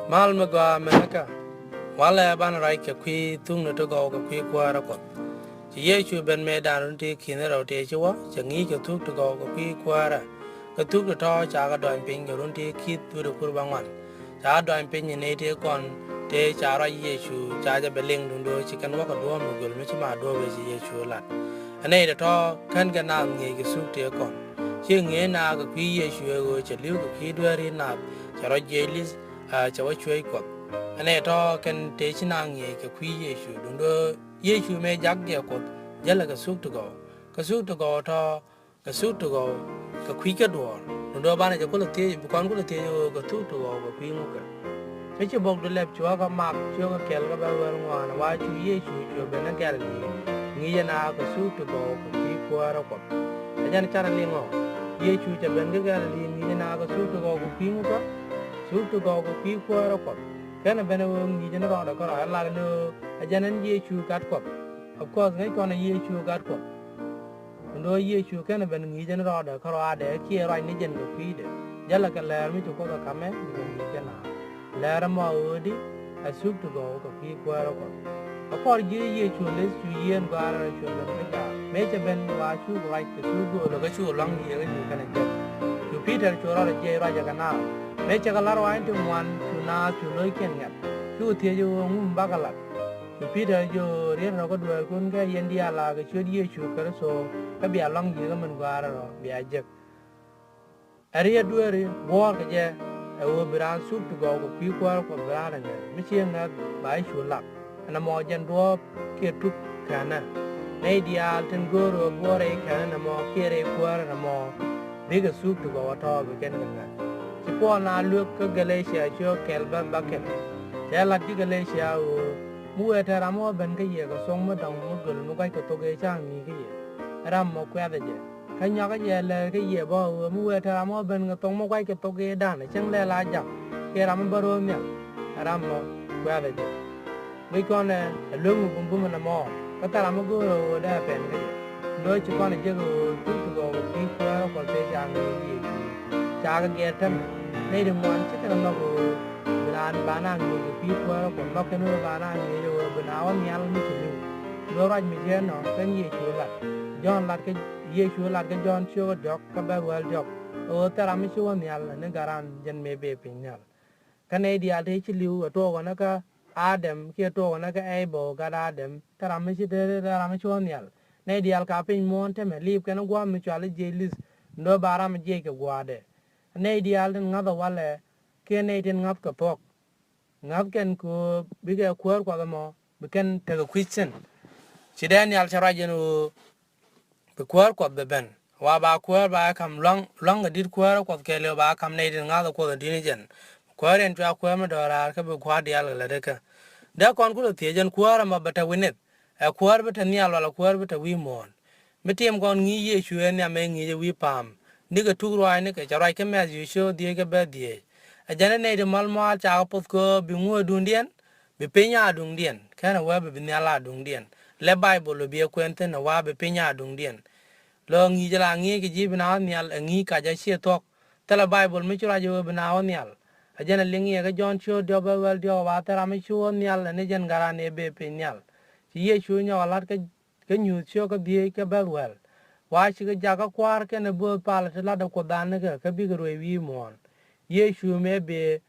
Mal magwa menaka. Wala ban rai ke kwi tung no to go ke kwi Kuäärä Kuɔth. Ti Yesu ben me dan ti kinero te chwa, changi ke Thuk to go ke kwi Kuäärä. Ke Thuk to cha ga doin pin ke run ti kit tu kur bangwan. Cha doin pin ne te kon te cha ra Yesu cha ja beling dun do chi kan wa ka do mo gol me chi ma do be Yesu lat. Ane de to kan ga na ngi ke suk te kon. Chi ngi na ke kwi Yesu go che liu ke kwi do ri na cha ra jelis cha wa chwe ko. Ane to kan te chi na ngi ke kwi Yesu dun do Yesu me jak je ko jala ka suk to go to ka suk to go ka kwi ka do dun do ba na je ko te bu kon ko te yo ka tu to go ka kwi mu ka me chi bok do lep chwa ka mak chwa ka kel ka ba wer ngwa na wa chu Yesu jo be na gal ni ngi na ka suk to go ka kwi Kuäärä Kuɔth ajan chara lingo Yesu ja ben ga gal ni na ka suk to go ka kwi mu ka suk to go ka kwi Kuäärä Kuɔth kana bena ngi jena ro da ko ra la no ajanan Yesu kat ko of course ngai ko na Yesu kat ko ndo Yesu kana ben ngi jena ro da ko ra de ki ro ni jen ko kwi de jala ka la mi ko ka kame ni kana la ma odi a suk to go ka kwi Kuäärä Kuɔth of course Yesu les su yen ga ra chu la ga me che ben wa chu right to su go lo ga chu long ni ga ni kana je chu Peter chu ra je ra ja kana me che kala ro ain tu wan tu na tu loi ken ngat tu tie jo ngum bagala tu Peter jo rien ro ko do kun ga yen dia la ga chu die chu ka so ka bia long ji ga man gwa ro bia je ari du ari bo ka je e wo bran su tu go ko pi Kuäärä Kuɔth bra na me che na ba chu la na mo jen do ke tu kana nei dia ten go ro bo re kana na mo ke re Kuäärä na mo biga su tu go to be ken ga Sipo na look Galatia cho kelba bucket. Tell at Galatia mu at Ramo Ben Gay, song madam Muggle, Mugai to Gay Chang, Ramo Quadaje. Kanyaka yell, Gay, Bo, mu at Ramo Ben Tomogai to Gay Dan, Changle Laja, Kerambaronia, Ramo Quadaje. We con a lung of woman more, Kataramago, there pen. Deutsche con a jiggle, to go, people for the Chaga get them. Made him one chicken no Milan Bana, people from Locan Bana, but now on the Alan Michigan. No right Michiano, 10 years you like. John like a year you like a John Show, Jock, well job. Oh, Taramishu on the Alan, Negaran, Jen may be pinal. Canadian teach you a toganaka, Adam, here toganaka able, got Adam, Taramishi, Taramishu on the Al. Nadial capping Montem, leave can go mutually jailers, no baram Jacob Guade. Nay di alden ngada wale kenatin ngap ka pok ngap ken ko biga kwar kwa mo beken te ko question sidan yal charajen o be kwar kwa be ben wa ba kwar ba kam long dit kwar kwa kele ba kam nay din ngada ko din jen kwar en twa kwar ma dora ka be kwa di al la de ka da kon ko te jen kwar ma bata winet e kwar bata ni al wala kwar bata wi mon metiem kon ngi Yesu en ya me ngi wi pam Niga tugro ai ne ke charai ke mes yu show die ke be die a jana ne de mal mal cha pot ko bi ngo dun dien bi penya dung dien kana wa bi nyala dung dien le bible bi kwente na wa bi penya dung dien lo ngi jala ngi ke ji bina nyal ngi ka ja she tok tela bible mi chura jo bina nyal a jana lingi ke jon show do ba wel do wa tera mi show nyal ne jen gara ne be penyal ye show nyalat ke nyu show ke die ke ba wel wa chi ga jaga kwar ke ne bo pal te la da ko dan ne ke bi ro wi mon Yesu me be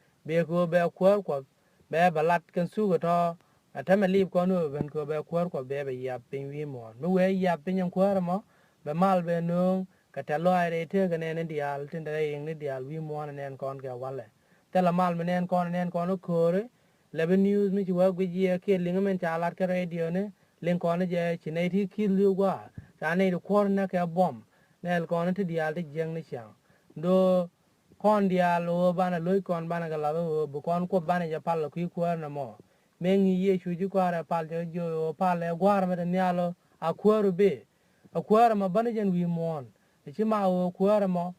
ko be kwar ko be balat ken su go to ata me lip ko no ben ko be kwar ko be ya pin wi mon me we ya pin yan kwar mo be mal be no ka ta lo ai te ke ne dial tin da ing ne dial wi mon ne kon ke wale te la mal me ne kon no ko re le be news mi ji wa gwi ye ke linga men ta lat ke radio ne len kon je chi ne ti ki lu wa Tane the corner ke bomb, Nel con to the other young Nishang. Do con dialo bana loicon banagala, Bocon co banaja palo quick no more. Mengi ye should you quare a paljo pale, guarmet and yalo, a quarter be. A quarter ma banajan we mourn. The chima quaramo,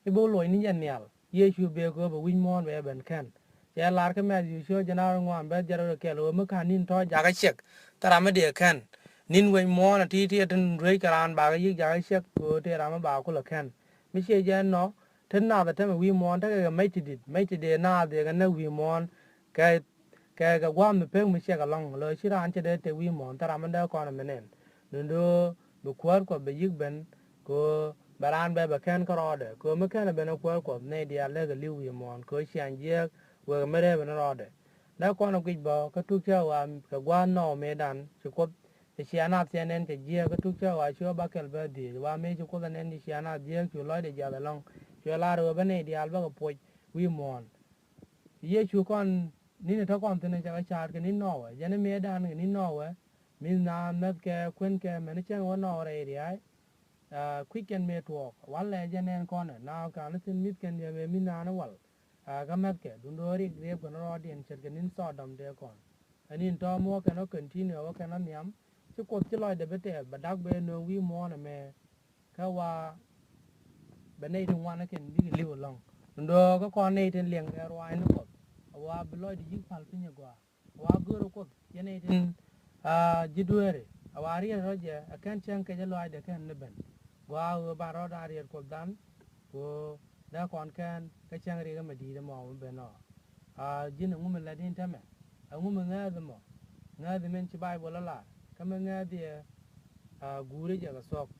the bolo in Yanial. Ye should be a go, but we mourn where Ben can. Ya larkum as you show Janaro one bed Jaro Kello, Mukanin toy Jagachek, Taramadi can. Nin way more a tea and break around by a jashak go to Ramabako can. Monsieur Jan no, 10 now the time we want a mated it, mated it now they can know we want cái guam the peg me shake along lo shira anche de te wi mon tara manda ko na menen ndo bu kwar ko be yig ben ko baran be be ken ko rode ko me ken be na kwar ko ne dia le ga liwi mon ko shan je we mere be na rode da ko na gwi ba ka tu cha wa ka gwa no me dan ko shiana tienen te je ka tu cha wa sho ba kel be di wa me ko da nen shiana je ko lo de ja long ko la ro be ne dia ba ko po wi mon ye chu kon ni ne to kon tene ja char ke ni no we jene me dan ni no we min na met ke kwen ke me ne chen wo no re ri ai quick and me to wal le jene kon na ka ne tin mit ken ye min na na wal ga met ke dun do ri gre ko no dien cher ke nin so dam de kon ani to mo ke no continue wa ke no nyam chu ko ti lo de bete ba dak be no wi mo na me ka wa be ne tin wa na ken bi li long ndo ko kon ne tin leng ga ro ai no wa beloy di jik pal pinya gwa wa goro ko yene tin jidwere awari roje akan chen ke jalo ade kan neben gwa ba ro da ri ko dan ko da kon kan ka chen ri ga madi da mo be no jin ngum la din tame ngum nga da mo nga da men ci bay bola la kama nga di gure ja ga sok